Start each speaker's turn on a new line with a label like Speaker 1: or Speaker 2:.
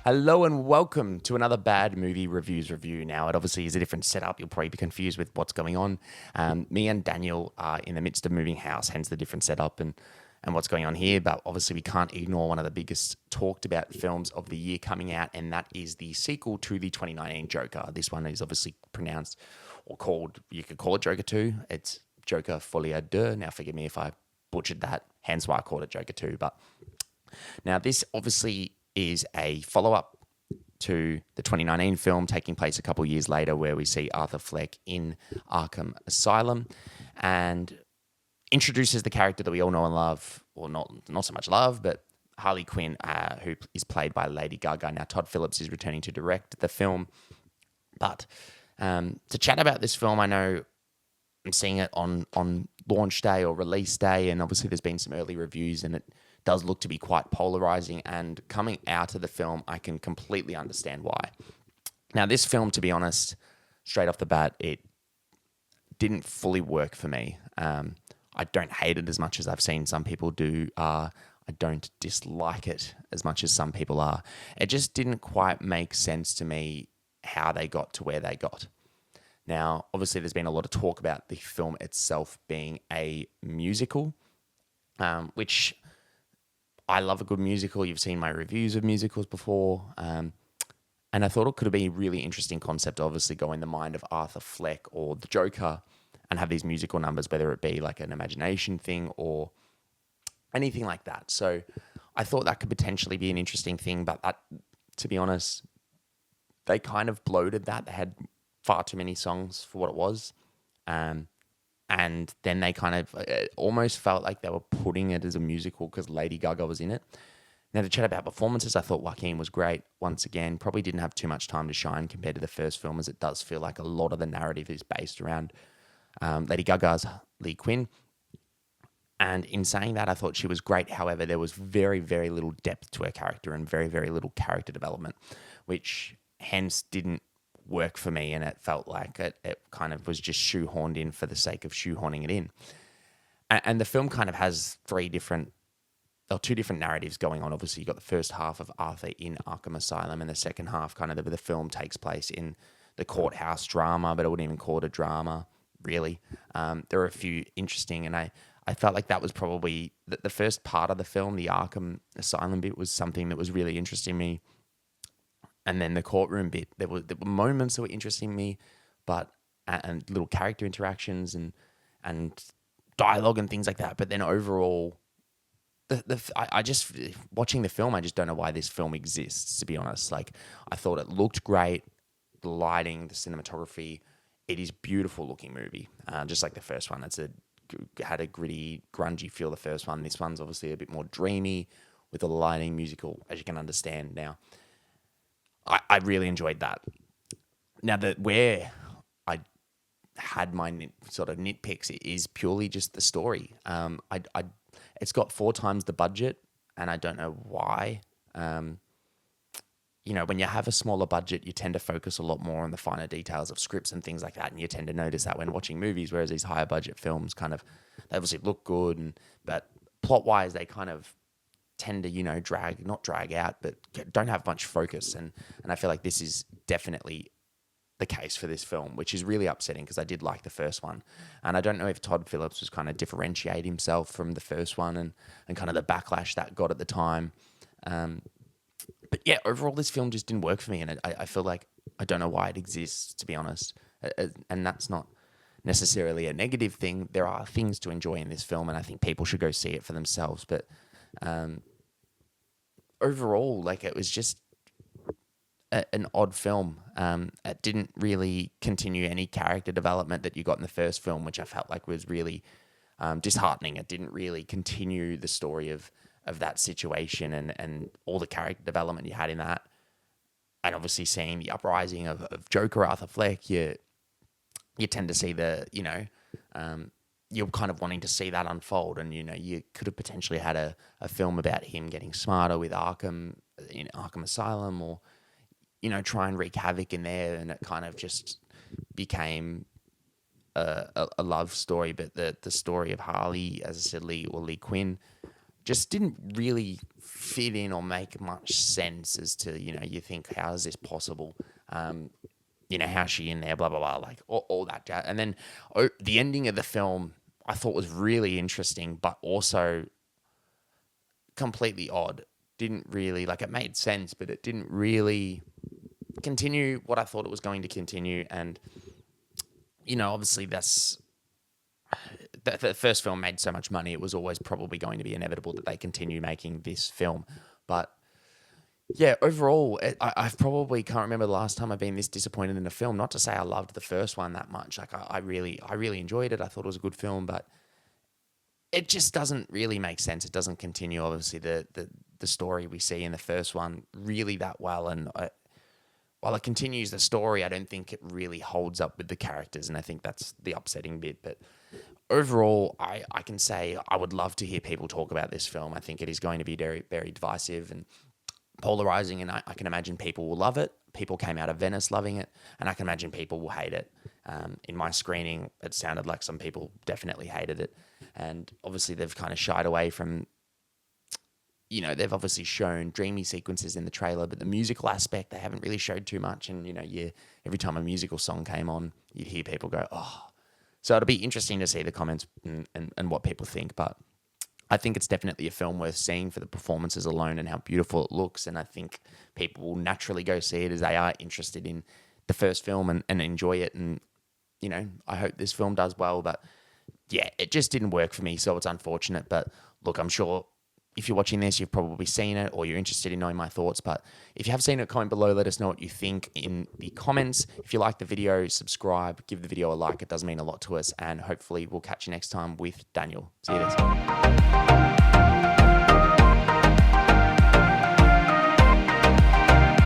Speaker 1: Hello and welcome to another bad movie reviews review. Now, it obviously is a different setup. You'll probably be confused with what's going on. Me and Daniel are in the midst of moving house, hence the different setup and what's going on here. But obviously, we can't ignore one of the biggest talked about films of the year coming out, and that is the sequel to the 2019 Joker. This one is obviously pronounced or called, you could call it Joker 2. It's Joker Folie. Deux. Now, forgive me if I butchered that, hence why I called it Joker 2. But now, this obviously is a follow-up to the 2019 film taking place a couple years later, where we see Arthur Fleck in Arkham Asylum and introduces the character that we all know and love, or not so much love, but Harley Quinn, who is played by Lady Gaga. Now, Todd Phillips is returning to direct the film. But to chat about this film, I know I'm seeing it on launch day or release day, and obviously there's been some early reviews, and it does look to be quite polarizing. And coming out of the film, I can completely understand why. Now, this film, to be honest, straight off the bat, it didn't fully work for me. I don't hate it as much as I've seen some people do. I don't dislike it as much as some people are. It just didn't quite make sense to me how they got to where they got. Now, obviously, there's been a lot of talk about the film itself being a musical, which I love a good musical. You've seen my reviews of musicals before. And I thought it could have been a really interesting concept, obviously, go in the mind of Arthur Fleck or the Joker and have these musical numbers, whether it be like an imagination thing or anything like that. So I thought that could potentially be an interesting thing. But that, to be honest, they kind of bloated that. They had far too many songs for what it was. And then they kind of almost felt like they were putting it as a musical because Lady Gaga was in it. Now, to chat about performances, I thought Joaquin was great. Once again, probably didn't have too much time to shine compared to the first film, as it does feel like a lot of the narrative is based around Lady Gaga's Lee Quinn. And in saying that, I thought she was great. However, there was very, very little depth to her character and very, very little character development, which hence didn't work for me, and it felt like it kind of was just shoehorned in for the sake of shoehorning it in. And the film kind of has two different narratives going on. Obviously, you've got the first half of Arthur in Arkham Asylum, and the second half, kind of the film takes place in the courthouse drama, but I wouldn't even call it a drama, really. There are a few interesting, and I felt like that was probably the first part of the film, the Arkham Asylum bit, was something that was really interesting me. And then the courtroom bit, there were moments that were interesting me, but and little character interactions and dialogue and things like that. But then overall, I just, watching the film, I just don't know why this film exists, to be honest. Like, I thought it looked great, the lighting, the cinematography. It is a beautiful looking movie, just like the first one. Had a gritty, grungy feel, the first one. This one's obviously a bit more dreamy with the lighting, musical, as you can understand now. I really enjoyed that. Now, where I had my sort of nitpicks is purely just the story. It's got 4 times the budget, and I don't know why. When you have a smaller budget, you tend to focus a lot more on the finer details of scripts and things like that, and you tend to notice that when watching movies, whereas these higher budget films they obviously look good, but plot-wise, they kind of tend to, not drag out, but don't have much focus. And I feel like this is definitely the case for this film, which is really upsetting because I did like the first one. And I don't know if Todd Phillips was kind of differentiate himself from the first one and kind of the backlash that got at the time. But yeah, overall, this film just didn't work for me. And I feel like I don't know why it exists, to be honest. And that's not necessarily a negative thing. There are things to enjoy in this film, and I think people should go see it for themselves. But overall, like, it was just an odd film. It didn't really continue any character development that you got in the first film, which I felt like was really disheartening. It didn't really continue the story of that situation and all the character development you had in that. And obviously seeing the uprising of Joker, Arthur Fleck, you tend to see you're kind of wanting to see that unfold. And, you could have potentially had a film about him getting smarter with Arkham Asylum, or, try and wreak havoc in there. And it kind of just became a love story. But the story of Harley, as I said, Lee Quinn, just didn't really fit in or make much sense as to, you think, how is this possible? How's she in there, blah, blah, blah, like all that jazz. And then the ending of the film I thought was really interesting, but also completely odd. Didn't really, like, it made sense, but it didn't really continue what I thought it was going to continue. And, obviously the first film made so much money, it was always probably going to be inevitable that they continue making this film. But yeah, overall, I probably can't remember the last time I've been this disappointed in a film. Not to say I loved the first one that much. Like, I really enjoyed it. I thought it was a good film, but it just doesn't really make sense. It doesn't continue, obviously, the story we see in the first one really that well. And while it continues the story, I don't think it really holds up with the characters. And I think that's the upsetting bit. But overall, I can say I would love to hear people talk about this film. I think it is going to be very, very divisive and polarizing, and I can imagine people will love it. People came out of Venice loving it, and I can imagine people will hate it. In my screening, it sounded like some people definitely hated it, and obviously they've kind of shied away from, they've obviously shown dreamy sequences in the trailer, but the musical aspect, they haven't really showed too much, and, every time a musical song came on, you'd hear people go, oh. So it'll be interesting to see the comments and what people think, but I think it's definitely a film worth seeing for the performances alone and how beautiful it looks. And I think people will naturally go see it as they are interested in the first film and enjoy it. And, I hope this film does well. But yeah, it just didn't work for me. So it's unfortunate. But look, I'm sure if you're watching this, you've probably seen it or you're interested in knowing my thoughts. But if you have seen it, comment below. Let us know what you think in the comments. If you like the video, subscribe, give the video a like. It does mean a lot to us. And hopefully we'll catch you next time with Daniel. See you next time.